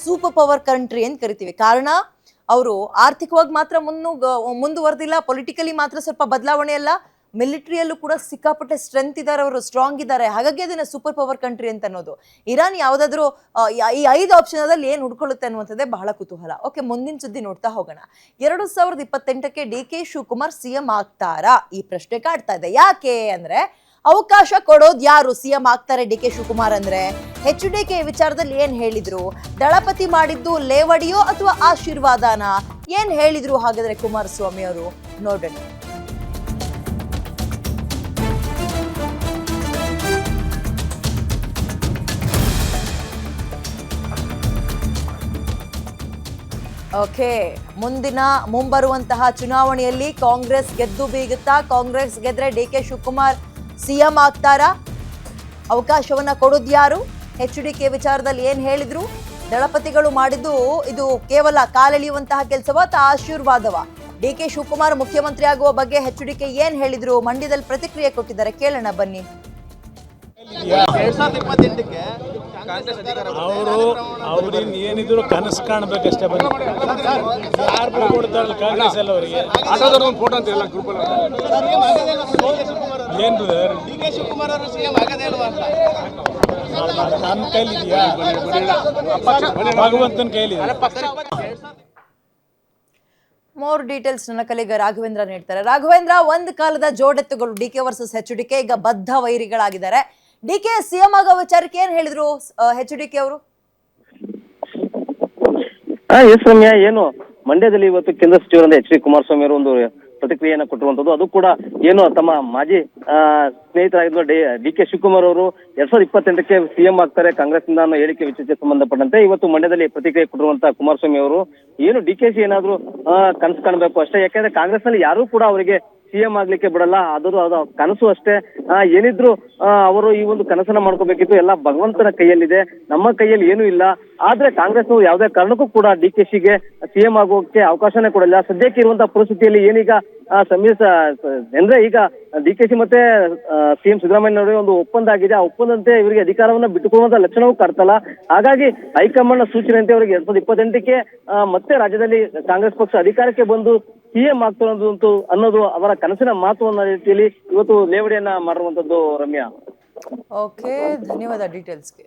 Super power country ಅಂತ ಕರಿತೀವಿ. ಕಾರಣ ಅವರು ಆರ್ಥಿಕವಾಗಿ ಮಾತ್ರ ಮುಂದುವರೆದಿಲ್ಲ, ಪೊಲಿಟಿಕಲಿ ಮಾತ್ರ ಸ್ವಲ್ಪ ಬದಲಾವಣೆ ಅಲ್ಲ, ಮಿಲಿಟರಿಯಲ್ಲೂ ಕೂಡ ಸಿಕ್ಕಾಪಟ್ಟೆ ಸ್ಟ್ರೆಂತ್ ಇದ್ದಾರೆ, ಅವರು ಸ್ಟ್ರಾಂಗ್ ಇದ್ದಾರೆ. ಹಾಗಾಗಿ ಅದನ್ನ ಸೂಪರ್ ಪವರ್ ಕಂಟ್ರಿ ಅಂತ ಅನ್ನೋದು. ಇರಾನ್ ಯಾವುದಾದ್ರೂ ಈ 5 ಆಪ್ಷನ್ ಏನ್ ಹುಡ್ಕೊಳ್ಳುತ್ತೆ ಅನ್ನುವಂಥದ್ದೇ ಬಹಳ ಕುತೂಹಲ. ಓಕೆ, ಮುಂದಿನ ಸುದ್ದಿ ನೋಡ್ತಾ ಹೋಗೋಣ. 2028ಕ್ಕೆ ಡಿ ಕೆ ಶಿವಕುಮಾರ್ ಸಿಎಂ ಆಗ್ತಾರಾ? ಈ ಪ್ರಶ್ನೆ ಕಾಡ್ತಾ ಇದೆ. ಯಾಕೆ ಅಂದ್ರೆ ಅವಕಾಶ ಕೊಡೋದು ಯಾರು? ಸಿಎಂ ಆಗ್ತಾರೆ ಡಿ ಕೆ ಶಿವಕುಮಾರ್ ಅಂದ್ರೆ. HDK ವಿಚಾರದಲ್ಲಿ ಏನ್ ಹೇಳಿದ್ರು? ದಳಪತಿ ಮಾಡಿದ್ದು ಲೇವಡಿಯೋ ಅಥವಾ ಆಶೀರ್ವಾದನ? ಏನ್ ಹೇಳಿದ್ರು ಹಾಗಾದ್ರೆ ಕುಮಾರಸ್ವಾಮಿ ಅವರು? ನೋಡೋಣ. ಓಕೆ, ಮುಂಬರುವಂತಹ ಚುನಾವಣೆಯಲ್ಲಿ ಕಾಂಗ್ರೆಸ್ ಗೆದ್ದು ಬೀಗುತ್ತಾ? ಕಾಂಗ್ರೆಸ್ ಗೆದ್ರೆ ಡಿ ಕೆ ಶಿವಕುಮಾರ್ ಸಿಎಂ ಆಗ್ತಾರಾ? ಅವಕಾಶವನ್ನ ಕೊಡೋದು ಯಾರು? HDK ವಿಚಾರದಲ್ಲಿ ಏನ್ ಹೇಳಿದ್ರು? ದಳಪತಿಗಳು ಮಾಡಿದ್ದು ಇದು ಕೇವಲ ಕಾಲೆಳೆಯುವಂತಹ ಕೆಲಸವ ಅಥವಾ ಆಶೀರ್ವಾದವ? ಡಿ ಕೆ ಶಿವಕುಮಾರ್ ಮುಖ್ಯಮಂತ್ರಿ ಆಗುವ ಬಗ್ಗೆ HDK ಏನ್ ಹೇಳಿದ್ರು? ಮಂಡ್ಯದಲ್ಲಿ ಪ್ರತಿಕ್ರಿಯೆ ಕೊಟ್ಟಿದ್ದಾರೆ, ಕೇಳೋಣ ಬನ್ನಿ. ಅವರು ಏನಿದ್ರು ಕನಸು ಕಾಣಬೇಕಷ್ಟೇ. ಬನ್ನಿ, ಯಾರು ಕೊಡ್ತಾರಲ್ಲ ಕಾಂಗ್ರೆಸ್ ಎಲ್ಲ ಅವರಿಗೆ ಏನ್ ನನ್ನ ಕೈಲಿದೆಯಾ? ಭಗವಂತನ ಕೈಲಿದೆ. ಮೋರ್ ಡೀಟೇಲ್ಸ್ ನನ್ನ ಕಲಿಗ ರಾಘವೇಂದ್ರ ನೀಡ್ತಾರೆ. ರಾಘವೇಂದ್ರ, ಒಂದು ಕಾಲದ ಜೋಡೆತ್ತುಗಳು DK ವರ್ಸಸ್ HDK ಈಗ ಬದ್ಧ ವೈರಿಗಳಾಗಿದ್ದಾರೆ. DK ಸಿಎಂ ಆಗೋ ವಿಚಾರಕ್ಕೆ ಏನ್ ಹೇಳಿದ್ರು HDK ಅವರು? ಎಸ್ ರಮ್ಯ, ಏನು ಮಂಡ್ಯದಲ್ಲಿ ಇವತ್ತು ಕೇಂದ್ರ ಸಚಿವರಾದ HD ಕುಮಾರಸ್ವಾಮಿ ಅವರು ಒಂದು ಪ್ರತಿಕ್ರಿಯೆಯನ್ನು ಕೊಟ್ಟಿರುವಂತದ್ದು. ಅದು ಕೂಡ ಏನು ತಮ್ಮ ಮಾಜಿ ಸ್ನೇಹಿತರಾಗಿರುವ DK ಶಿವಕುಮಾರ್ ಅವರು 2028ಕ್ಕೆ ಸಿಎಂ ಆಗ್ತಾರೆ ಕಾಂಗ್ರೆಸ್ನಿಂದ ಅನ್ನೋ ಹೇಳಿಕೆ ವಿಚಾರಕ್ಕೆ ಸಂಬಂಧಪಟ್ಟಂತೆ ಇವತ್ತು ಮಂಡ್ಯದಲ್ಲಿ ಪ್ರತಿಕ್ರಿಯೆ ಕೊಟ್ಟಿರುವಂತಹ ಕುಮಾರಸ್ವಾಮಿ ಅವರು ಏನು DKC ಏನಾದ್ರು ಕನಸು ಕಾಣಬೇಕು ಅಷ್ಟೇ. ಯಾಕಂದ್ರೆ ಕಾಂಗ್ರೆಸ್ ನಲ್ಲಿ ಯಾರು ಕೂಡ ಅವರಿಗೆ ಸಿಎಂ ಆಗ್ಲಿಕ್ಕೆ ಬಿಡಲ್ಲ, ಅದು ಕನಸು ಅಷ್ಟೇ. ಏನಿದ್ರು ಅವರು ಈ ಒಂದು ಕನಸನ್ನ ಮಾಡ್ಕೋಬೇಕಿತ್ತು, ಎಲ್ಲ ಭಗವಂತನ ಕೈಯಲ್ಲಿದೆ, ನಮ್ಮ ಕೈಯಲ್ಲಿ ಏನೂ ಇಲ್ಲ. ಆದ್ರೆ ಕಾಂಗ್ರೆಸ್ ಯಾವುದೇ ಕಾರಣಕ್ಕೂ ಕೂಡ DKCಗೆ ಸಿಎಂ ಆಗೋಕೆ ಅವಕಾಶನೇ ಕೊಡಲ್ಲ. ಸದ್ಯಕ್ಕೆ ಇರುವಂತಹ ಪರಿಸ್ಥಿತಿಯಲ್ಲಿ ಏನೀಗ ಅಂದ್ರೆ ಈಗ DKC ಮತ್ತೆ ಸಿಎಂ ಸಿದ್ದರಾಮಯ್ಯ ಅವರಿಗೆ ಒಂದು ಒಪ್ಪಂದ ಆಗಿದೆ. ಆ ಒಪ್ಪಂದಂತೆ ಇವರಿಗೆ ಅಧಿಕಾರವನ್ನ ಬಿಟ್ಟುಕೊಳ್ಳುವಂತ ಲಕ್ಷಣವೂ ಕಾಡ್ತಲ್ಲ. ಹಾಗಾಗಿ ಹೈಕಮಾಂಡ್ ಸೂಚನೆಯಂತೆ ಅವರಿಗೆ 2028ಕ್ಕೆ ಮತ್ತೆ ರಾಜ್ಯದಲ್ಲಿ ಕಾಂಗ್ರೆಸ್ ಪಕ್ಷ ಅಧಿಕಾರಕ್ಕೆ ಬಂದು ಸಿಎಂ ಆಗ್ತಾರೆ ಅನ್ನೋದು ಅವರ ಕನಸಿನ ಮಾತು ಅನ್ನೋ ರೀತಿಯಲ್ಲಿ ಇವತ್ತು ಲೇವಡಿಯನ್ನ ಮಾಡಿರುವಂತದ್ದು ರಮ್ಯಾ. ಓಕೆ, ಧನ್ಯವಾದ ಡೀಟೇಲ್ಸ್ಗೆ.